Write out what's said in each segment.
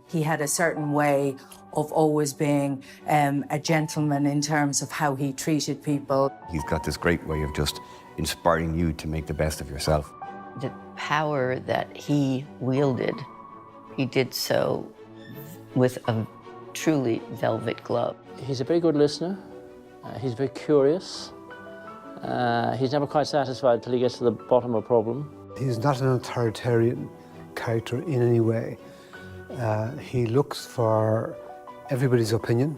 He had a certain way of always being a gentleman in terms of how he treated people. He's got this great way of just inspiring you to make the best of yourself. The power that he wielded, he did so with a truly velvet glove. He's a very good listener. He's very curious. He's never quite satisfied until he gets to the bottom of a problem. He's not an authoritarian character in any way. He looks for everybody's opinion.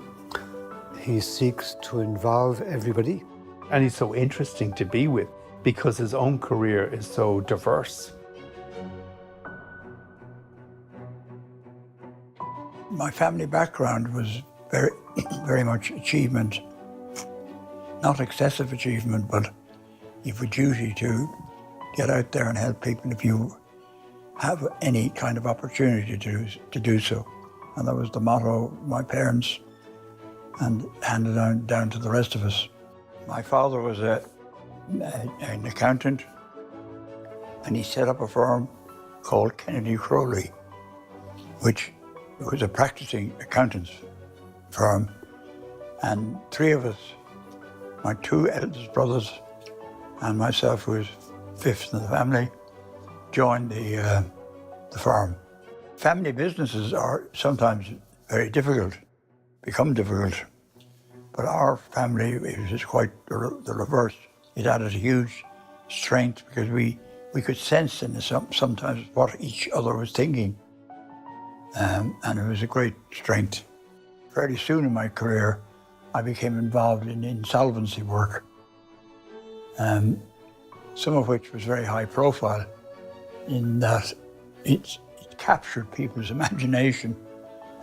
He seeks to involve everybody. And he's so interesting to be with because his own career is so diverse. My family background was very much achievement. Not excessive achievement, but you've a duty to get out there and help people if you have any kind of opportunity to do so. And that was the motto of my parents and handed down to the rest of us. My father was an accountant, and he set up a firm called Kennedy Crowley, which was a practicing accountant's firm. And three of us, my two eldest brothers and myself, who was fifth in the family, joined the firm. Family businesses are sometimes very difficult, become difficult, but our family was quite the reverse. It added a huge strength because we could sense in sometimes what each other was thinking, and it was a great strength. Fairly soon in my career, I became involved in insolvency work, some of which was very high profile in that it captured people's imagination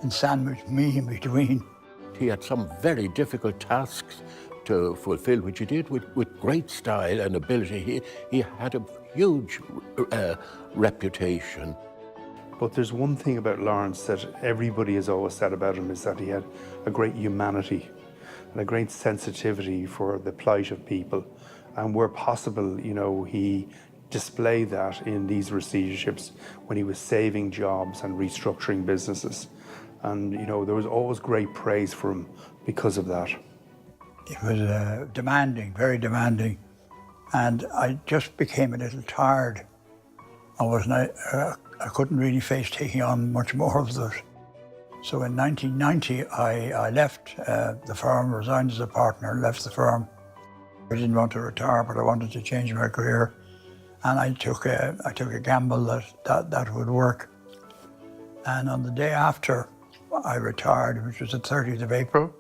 and sandwiched me in between. He had some very difficult tasks to fulfill, which he did with great style and ability. He had a huge reputation. But there's one thing about Laurence that everybody has always said about him, is that he had a great humanity and a great sensitivity for the plight of people. And where possible, you know, he displayed that in these receiverships when he was saving jobs and restructuring businesses. And, you know, there was always great praise for him because of that. It was demanding, very demanding. And I just became a little tired. I couldn't really face taking on much more of it. So in 1990, I left the firm, resigned as a partner, left the firm. I didn't want to retire, but I wanted to change my career. And I took a gamble that would work. And on the day after I retired, which was the 30th of April,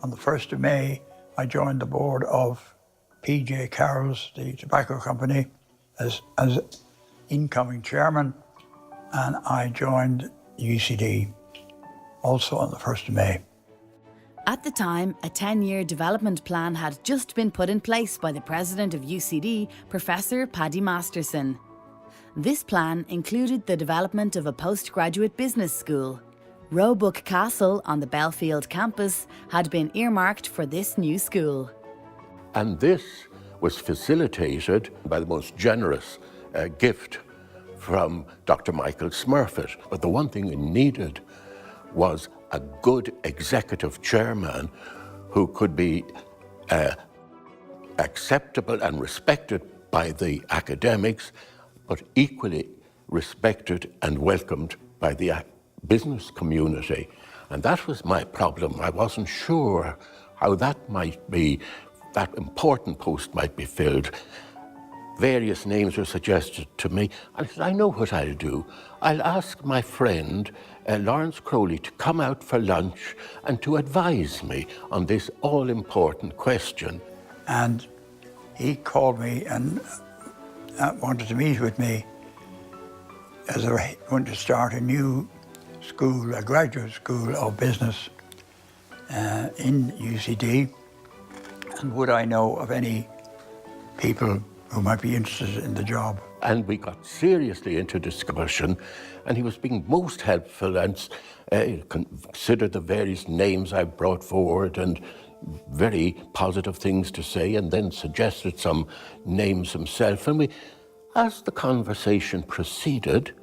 on the 1st of May, I joined the board of P.J. Carroll's, the tobacco company, as incoming chairman, and I joined UCD also on the 1st of May. At the time, a 10-year development plan had just been put in place by the president of UCD, Professor Paddy Masterson. This plan included the development of a postgraduate business school. Roebuck Castle on the Belfield campus had been earmarked for this new school. And this was facilitated by the most generous gift from Dr. Michael Smurfit. But the one thing it needed was a good executive chairman who could be acceptable and respected by the academics, but equally respected and welcomed by the business community. And that was my problem. I wasn't sure how that important post might be filled. Various names were suggested to me. I said, I know what I'll do. I'll ask my friend, Laurence Crowley, to come out for lunch and to advise me on this all-important question. And he called me and wanted to meet with me as I was going to start a new school, a graduate school of business in UCD. And would I know of any people who might be interested in the job? And we got seriously into discussion, and he was being most helpful and considered the various names I brought forward and very positive things to say, and then suggested some names himself. And as the conversation proceeded,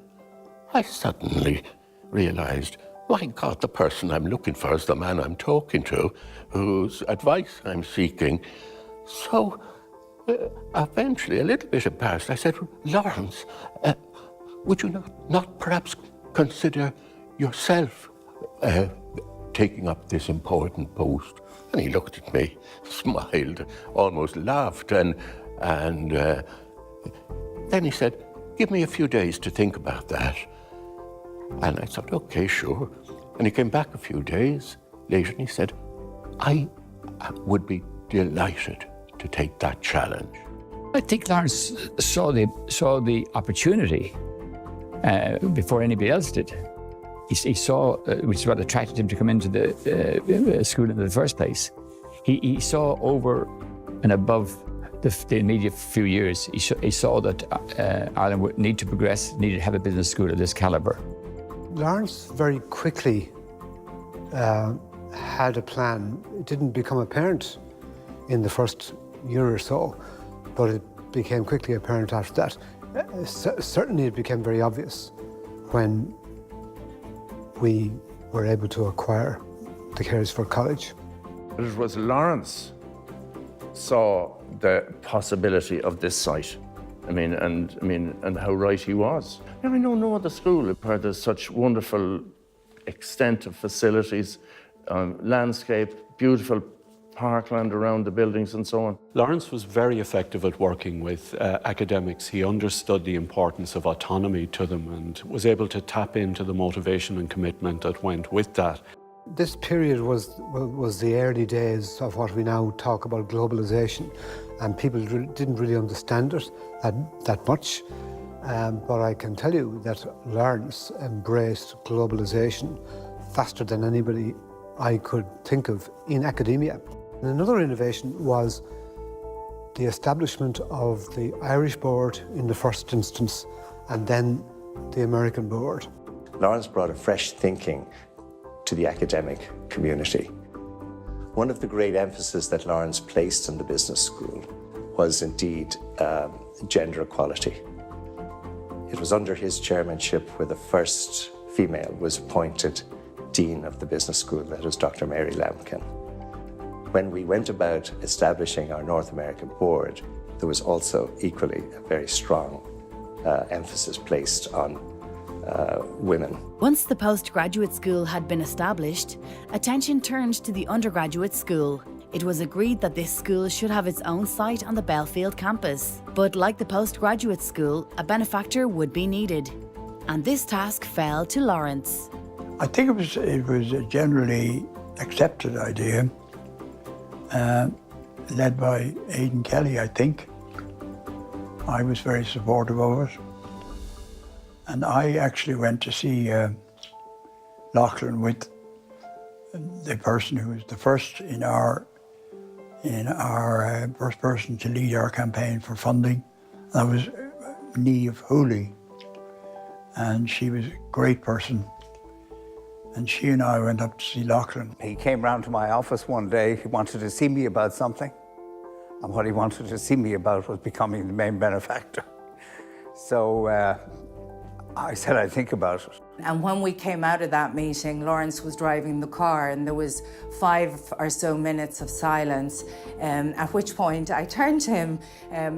I suddenly realized, my God, the person I'm looking for is the man I'm talking to, whose advice I'm seeking. So eventually, a little bit embarrassed, I said, Laurence, would you not perhaps consider yourself taking up this important post? And he looked at me, smiled, almost laughed, and then he said, give me a few days to think about that. And I thought, okay, sure. And he came back a few days later and he said, I would be delighted to take that challenge. I think Laurence saw the opportunity before anybody else did. He saw, which is what attracted him to come into the school in the first place. He saw over and above the immediate few years, he saw that Ireland would need to progress, needed to have a business school of this calibre. Laurence very quickly had a plan. It didn't become apparent in the first year or so, but it became quickly apparent after that. Certainly it became very obvious when we were able to acquire the Carysford College. It was Laurence saw the possibility of this site. And how right he was. I know no other school where there's such wonderful extent of facilities, landscape, beautiful parkland around the buildings and so on. Laurence was very effective at working with academics. He understood the importance of autonomy to them and was able to tap into the motivation and commitment that went with that. This period was the early days of what we now talk about globalization, and people didn't really understand it that much. But I can tell you that Laurence embraced globalization faster than anybody I could think of in academia. And another innovation was the establishment of the Irish board in the first instance, and then the American board. Laurence brought a fresh thinking to the academic community. One of the great emphasis that Laurence placed in the business school was indeed gender equality. It was under his chairmanship where the first female was appointed Dean of the Business School, that was Dr. Mary Lambkin. When we went about establishing our North American board, there was also equally a very strong emphasis placed on women. Once the postgraduate school had been established, attention turned to the undergraduate school. It was agreed that this school should have its own site on the Belfield campus. But like the postgraduate school, a benefactor would be needed. And this task fell to Laurence. I think it was a generally accepted idea, led by Aidan Kelly, I think. I was very supportive of it. And I actually went to see Lachlan with the person who was the first in our first person to lead our campaign for funding. That was Niamh Hooley, and she was a great person. And she and I went up to see Lachlan. He came round to my office one day. He wanted to see me about something. And what he wanted to see me about was becoming the main benefactor. So I said I'd think about it. And when we came out of that meeting, Laurence was driving the car and there was 5 or so minutes of silence, at which point I turned to him,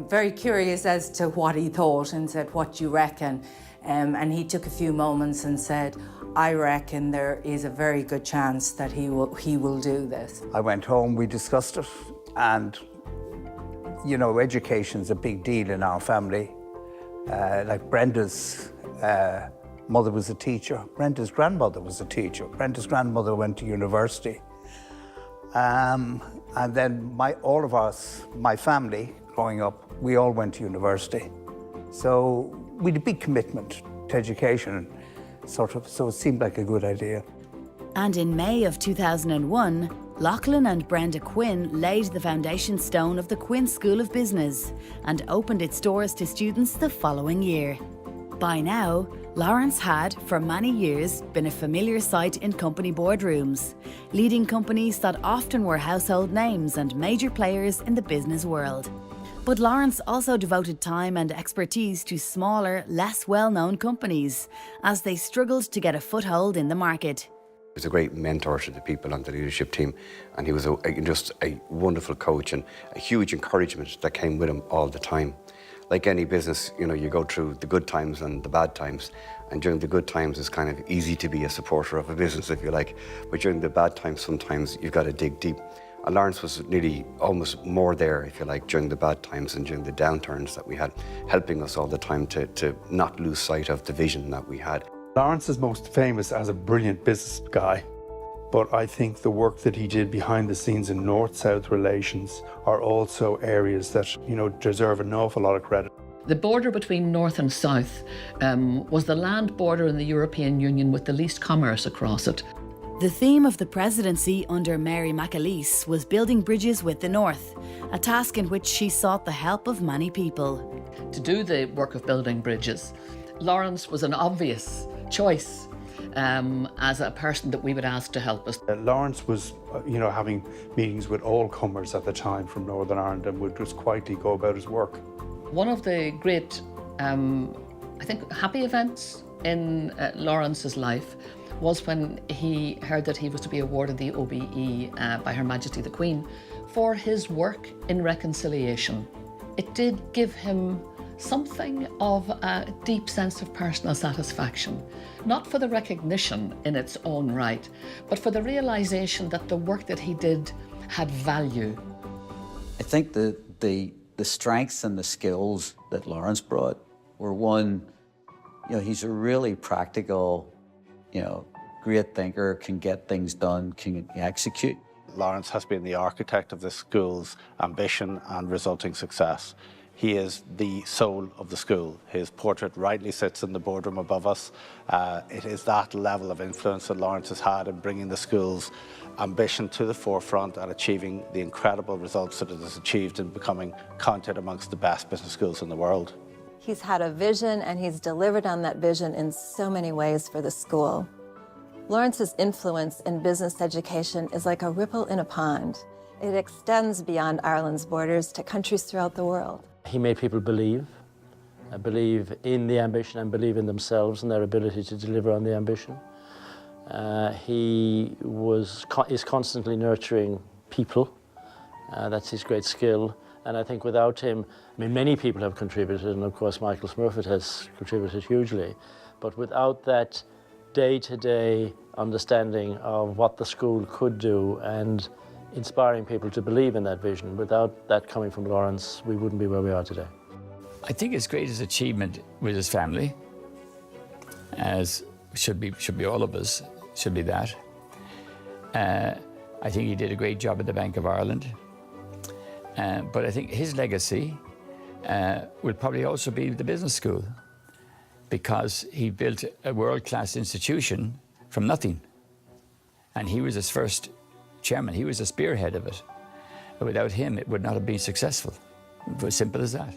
very curious as to what he thought, and said, "What do you reckon?" And he took a few moments and said, "I reckon there is a very good chance that he will do this." I went home, we discussed it, and you know, education's a big deal in our family. Like Brenda's mother was a teacher. Brenda's grandmother was a teacher. Brenda's grandmother went to university. And then all of us, my family, growing up, we all went to university. So we had a big commitment to education, so it seemed like a good idea. And in May of 2001, Lachlan and Brenda Quinn laid the foundation stone of the Quinn School of Business and opened its doors to students the following year. By now, Laurence had, for many years, been a familiar sight in company boardrooms, leading companies that often were household names and major players in the business world. But Laurence also devoted time and expertise to smaller, less well-known companies as they struggled to get a foothold in the market. He was a great mentor to the people on the leadership team, and he was just a wonderful coach and a huge encouragement that came with him all the time. Like any business, you know, you go through the good times and the bad times, and during the good times it's kind of easy to be a supporter of a business, if you like, but during the bad times sometimes you've got to dig deep. And Laurence was nearly almost more there, if you like, during the bad times and during the downturns that we had, helping us all the time to not lose sight of the vision that we had. Laurence is most famous as a brilliant business guy, but I think the work that he did behind the scenes in North-South relations are also areas that, you know, deserve an awful lot of credit. The border between North and South was the land border in the European Union with the least commerce across it. The theme of the presidency under Mary McAleese was building bridges with the North, a task in which she sought the help of many people. To do the work of building bridges, Laurence was an obvious choice as a person that we would ask to help us. Laurence was, you know, having meetings with all comers at the time from Northern Ireland and would just quietly go about his work. One of the great, I think, happy events in Laurence's life was when he heard that he was to be awarded the OBE by Her Majesty the Queen for his work in reconciliation. It did give him something of a deep sense of personal satisfaction, not for the recognition in its own right, but for the realization that the work that he did had value. I think the strengths and the skills that Laurence brought were one, you know, he's a really practical, you know, great thinker, can get things done, can execute. Laurence has been the architect of this school's ambition and resulting success. He is the soul of the school. His portrait rightly sits in the boardroom above us. It is that level of influence that Laurence has had in bringing the school's ambition to the forefront and achieving the incredible results that it has achieved in becoming counted amongst the best business schools in the world. He's had a vision and he's delivered on that vision in so many ways for the school. Laurence's influence in business education is like a ripple in a pond. It extends beyond Ireland's borders to countries throughout the world. He made people believe in the ambition and believe in themselves and their ability to deliver on the ambition. He is constantly nurturing people. That's his great skill. And I think without him, I mean, many people have contributed, and of course Michael Smurfit has contributed hugely. But without that day-to-day understanding of what the school could do and inspiring people to believe in that vision, without that coming from Laurence, we wouldn't be where we are today. I think his greatest achievement with his family, as should be all of us, should be that. I think he did a great job at the Bank of Ireland. But I think his legacy will probably also be the business school, because he built a world-class institution from nothing. And he was its first chairman. He was the spearhead of it. Without him, it would not have been successful. It was as simple as that.